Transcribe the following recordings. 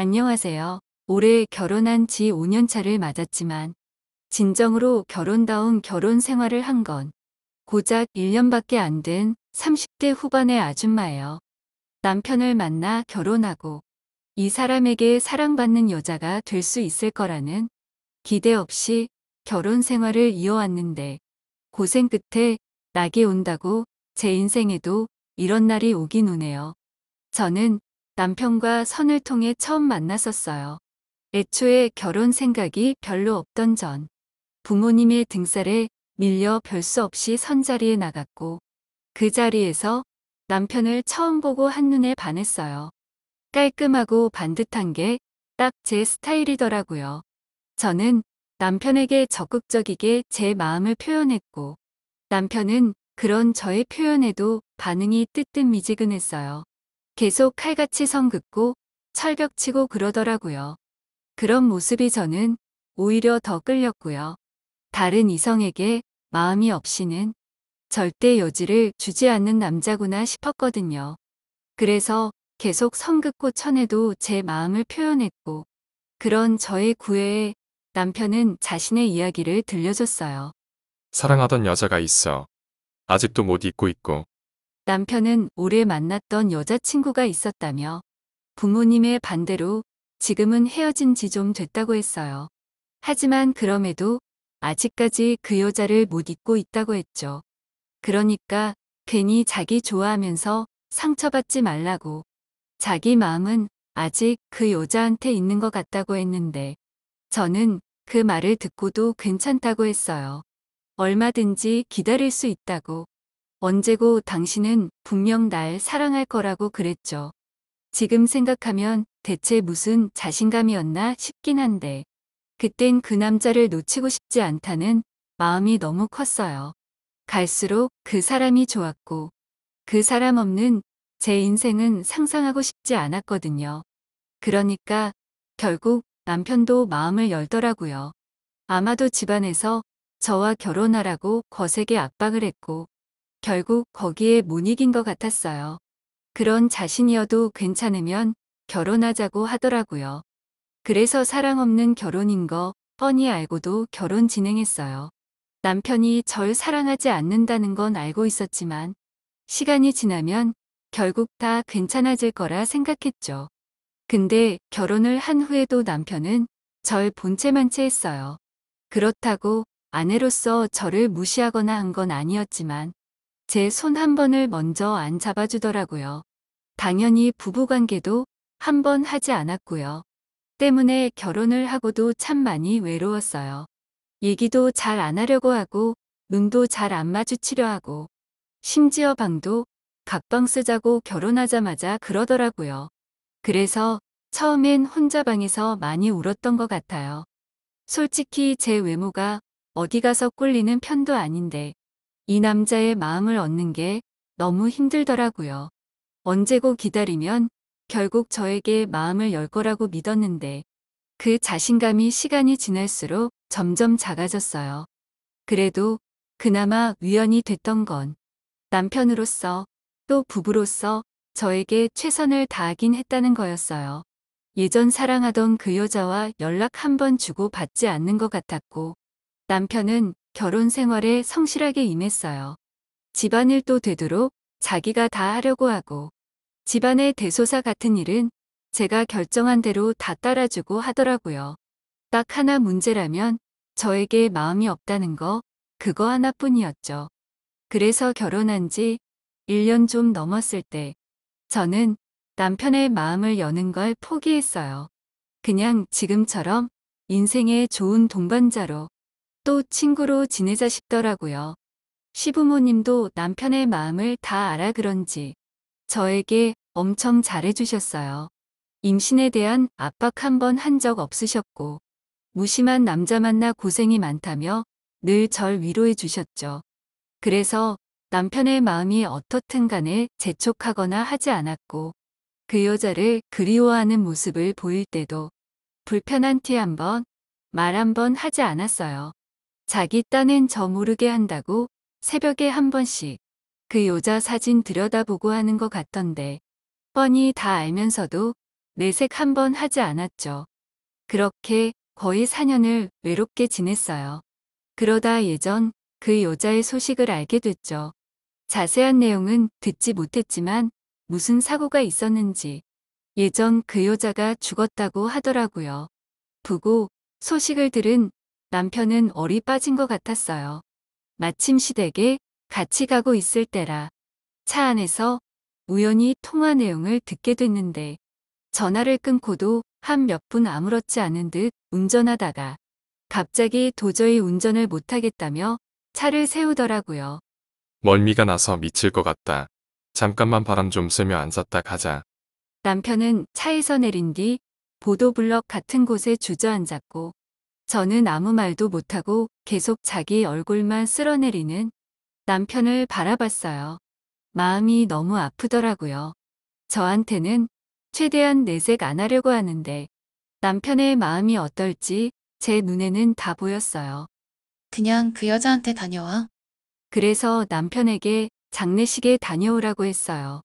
안녕하세요. 올해 결혼한 지 5년 차를 맞았지만 진정으로 결혼다운 결혼 생활을 한 건 고작 1년밖에 안 된 30대 후반의 아줌마예요. 남편을 만나 결혼하고 이 사람에게 사랑받는 여자가 될 수 있을 거라는 기대 없이 결혼 생활을 이어왔는데 고생 끝에 낙이 온다고 제 인생에도 이런 날이 오긴 오네요. 저는 남편과 선을 통해 처음 만났었어요. 애초에 결혼 생각이 별로 없던 전 부모님의 등살에 밀려 별 수 없이 선자리에 나갔고 그 자리에서 남편을 처음 보고 한눈에 반했어요. 깔끔하고 반듯한 게 딱 제 스타일이더라고요. 저는 남편에게 적극적이게 제 마음을 표현했고 남편은 그런 저의 표현에도 반응이 뜨뜻미지근했어요. 계속 칼같이 선 긋고 철벽치고 그러더라고요. 그런 모습이 저는 오히려 더 끌렸고요. 다른 이성에게 마음이 없이는 절대 여지를 주지 않는 남자구나 싶었거든요. 그래서 계속 선 긋고 천에도 제 마음을 표현했고 그런 저의 구애에 남편은 자신의 이야기를 들려줬어요. 사랑하던 여자가 있어. 아직도 못 잊고 있고. 남편은 오래 만났던 여자친구가 있었다며 부모님의 반대로 지금은 헤어진 지 좀 됐다고 했어요. 하지만 그럼에도 아직까지 그 여자를 못 잊고 있다고 했죠. 그러니까 괜히 자기 좋아하면서 상처받지 말라고 자기 마음은 아직 그 여자한테 있는 것 같다고 했는데 저는 그 말을 듣고도 괜찮다고 했어요. 얼마든지 기다릴 수 있다고. 언제고 당신은 분명 날 사랑할 거라고 그랬죠. 지금 생각하면 대체 무슨 자신감이었나 싶긴 한데 그땐 그 남자를 놓치고 싶지 않다는 마음이 너무 컸어요. 갈수록 그 사람이 좋았고 그 사람 없는 제 인생은 상상하고 싶지 않았거든요. 그러니까 결국 남편도 마음을 열더라고요. 아마도 집안에서 저와 결혼하라고 거세게 압박을 했고 결국 거기에 못 이긴 것 같았어요. 그런 자신이어도 괜찮으면 결혼하자고 하더라고요. 그래서 사랑 없는 결혼인 거 뻔히 알고도 결혼 진행했어요. 남편이 절 사랑하지 않는다는 건 알고 있었지만 시간이 지나면 결국 다 괜찮아질 거라 생각했죠. 근데 결혼을 한 후에도 남편은 절 본체만 체했어요. 그렇다고 아내로서 저를 무시하거나 한 건 아니었지만 제 손 한 번을 먼저 안 잡아주더라고요. 당연히 부부관계도 한 번 하지 않았고요. 때문에 결혼을 하고도 참 많이 외로웠어요. 얘기도 잘 안 하려고 하고 눈도 잘 안 마주치려 하고 심지어 방도 각방 쓰자고 결혼하자마자 그러더라고요. 그래서 처음엔 혼자 방에서 많이 울었던 것 같아요. 솔직히 제 외모가 어디 가서 꿀리는 편도 아닌데 이 남자의 마음을 얻는 게 너무 힘들더라고요. 언제고 기다리면 결국 저에게 마음을 열 거라고 믿었는데 그 자신감이 시간이 지날수록 점점 작아졌어요. 그래도 그나마 위안이 됐던 건 남편으로서 또 부부로서 저에게 최선을 다하긴 했다는 거였어요. 예전 사랑하던 그 여자와 연락 한 번 주고 받지 않는 것 같았고 남편은 결혼 생활에 성실하게 임했어요. 집안일도 되도록 자기가 다 하려고 하고 집안의 대소사 같은 일은 제가 결정한 대로 다 따라주고 하더라고요. 딱 하나 문제라면 저에게 마음이 없다는 거 그거 하나뿐이었죠. 그래서 결혼한 지 1년 좀 넘었을 때 저는 남편의 마음을 여는 걸 포기했어요. 그냥 지금처럼 인생의 좋은 동반자로 또 친구로 지내자 싶더라고요. 시부모님도 남편의 마음을 다 알아 그런지 저에게 엄청 잘해주셨어요. 임신에 대한 압박 한 번 한 적 없으셨고 무심한 남자 만나 고생이 많다며 늘 절 위로해 주셨죠. 그래서 남편의 마음이 어떻든 간에 재촉하거나 하지 않았고 그 여자를 그리워하는 모습을 보일 때도 불편한 티 한 번, 말 한 번 하지 않았어요. 자기 딴엔 저 모르게 한다고 새벽에 한 번씩 그 여자 사진 들여다보고 하는 것 같던데 뻔히 다 알면서도 내색 한 번 하지 않았죠. 그렇게 거의 4년을 외롭게 지냈어요. 그러다 예전 그 여자의 소식을 알게 됐죠. 자세한 내용은 듣지 못했지만 무슨 사고가 있었는지 예전 그 여자가 죽었다고 하더라고요. 부고 소식을 들은 남편은 얼이 빠진 것 같았어요. 마침 시댁에 같이 가고 있을 때라 차 안에서 우연히 통화 내용을 듣게 됐는데 전화를 끊고도 한 몇 분 아무렇지 않은 듯 운전하다가 갑자기 도저히 운전을 못하겠다며 차를 세우더라고요. 멀미가 나서 미칠 것 같다. 잠깐만 바람 좀 쐬며 앉았다 가자. 남편은 차에서 내린 뒤 보도블럭 같은 곳에 주저앉았고 저는 아무 말도 못하고 계속 자기 얼굴만 쓸어내리는 남편을 바라봤어요. 마음이 너무 아프더라고요. 저한테는 최대한 내색 안 하려고 하는데 남편의 마음이 어떨지 제 눈에는 다 보였어요. 그냥 그 여자한테 다녀와. 그래서 남편에게 장례식에 다녀오라고 했어요.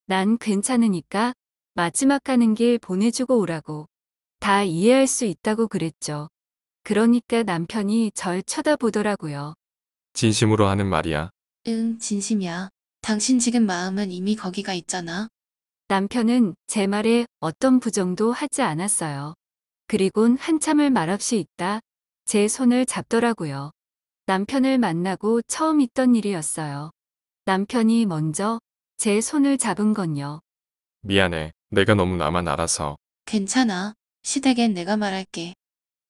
난 괜찮으니까 마지막 가는 길 보내주고 오라고. 다 이해할 수 있다고 그랬죠. 그러니까 남편이 절 쳐다보더라고요. 진심으로 하는 말이야. 응, 진심이야. 당신 지금 마음은 이미 거기가 있잖아. 남편은 제 말에 어떤 부정도 하지 않았어요. 그리곤 한참을 말없이 있다 제 손을 잡더라고요. 남편을 만나고 처음 있던 일이었어요. 남편이 먼저 제 손을 잡은 건요. 미안해. 내가 너무 나만 알아서. 괜찮아. 시댁엔 내가 말할게.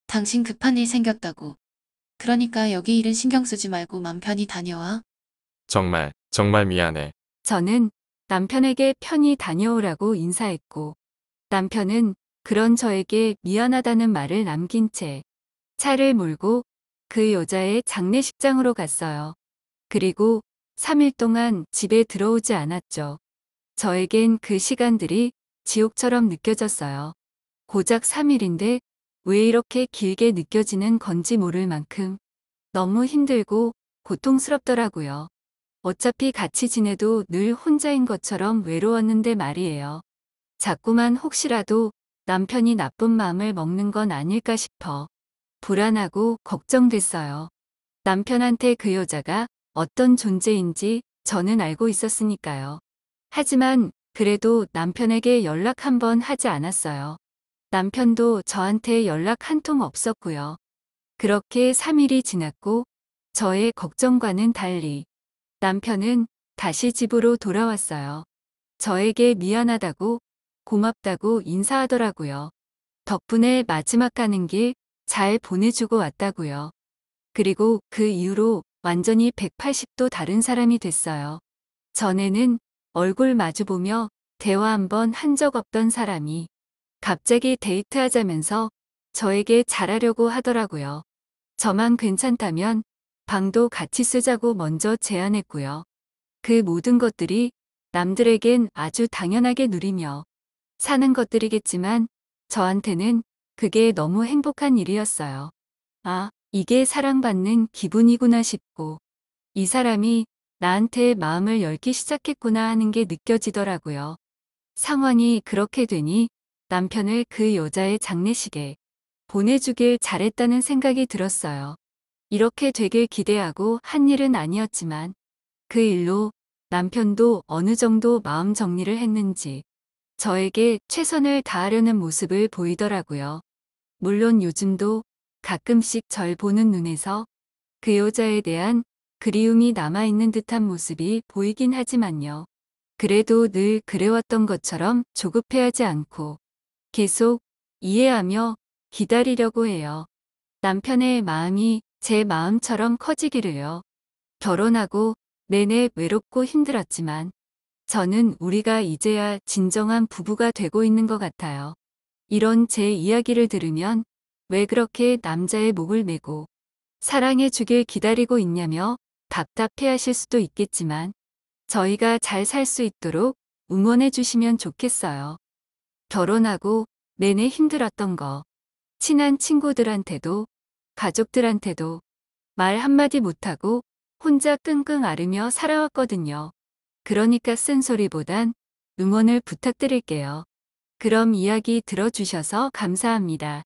당신 급한 일 생겼다고. 그러니까 여기 일은 신경 쓰지 말고 맘 편히 다녀와. 정말 미안해. 저는 남편에게 편히 다녀오라고 인사했고 남편은 그런 저에게 미안하다는 말을 남긴 채 차를 몰고 그 여자의 장례식장으로 갔어요. 그리고 3일 동안 집에 들어오지 않았죠. 저에겐 그 시간들이 지옥처럼 느껴졌어요. 고작 3일인데 왜 이렇게 길게 느껴지는 건지 모를 만큼 너무 힘들고 고통스럽더라고요. 어차피 같이 지내도 늘 혼자인 것처럼 외로웠는데 말이에요. 자꾸만 혹시라도 남편이 나쁜 마음을 먹는 건 아닐까 싶어 불안하고 걱정됐어요. 남편한테 그 여자가 어떤 존재인지 저는 알고 있었으니까요. 하지만 그래도 남편에게 연락 한 번 하지 않았어요. 남편도 저한테 연락 한 통 없었고요. 그렇게 3일이 지났고 저의 걱정과는 달리 남편은 다시 집으로 돌아왔어요. 저에게 미안하다고 고맙다고 인사하더라고요. 덕분에 마지막 가는 길 잘 보내주고 왔다고요. 그리고 그 이후로 완전히 180도 다른 사람이 됐어요. 전에는 얼굴 마주보며 대화 한 번 한 적 없던 사람이 갑자기 데이트하자면서 저에게 잘하려고 하더라고요. 저만 괜찮다면 방도 같이 쓰자고 먼저 제안했고요. 그 모든 것들이 남들에겐 아주 당연하게 누리며 사는 것들이겠지만 저한테는 그게 너무 행복한 일이었어요. 아, 이게 사랑받는 기분이구나 싶고 이 사람이 나한테 마음을 열기 시작했구나 하는 게 느껴지더라고요. 상황이 그렇게 되니 남편을 그 여자의 장례식에 보내주길 잘했다는 생각이 들었어요. 이렇게 되길 기대하고 한 일은 아니었지만 그 일로 남편도 어느 정도 마음 정리를 했는지 저에게 최선을 다하려는 모습을 보이더라고요. 물론 요즘도 가끔씩 절 보는 눈에서 그 여자에 대한 그리움이 남아있는 듯한 모습이 보이긴 하지만요. 그래도 늘 그래왔던 것처럼 조급해하지 않고 계속 이해하며 기다리려고 해요. 남편의 마음이 제 마음처럼 커지기를요. 결혼하고 내내 외롭고 힘들었지만 저는 우리가 이제야 진정한 부부가 되고 있는 것 같아요. 이런 제 이야기를 들으면 왜 그렇게 남자의 목을 메고 사랑해 주길 기다리고 있냐며 답답해 하실 수도 있겠지만 저희가 잘 살 수 있도록 응원해 주시면 좋겠어요. 결혼하고 내내 힘들었던 거 친한 친구들한테도 가족들한테도 말 한마디 못하고 혼자 끙끙 앓으며 살아왔거든요. 그러니까 쓴소리보단 응원을 부탁드릴게요. 그럼 이야기 들어주셔서 감사합니다.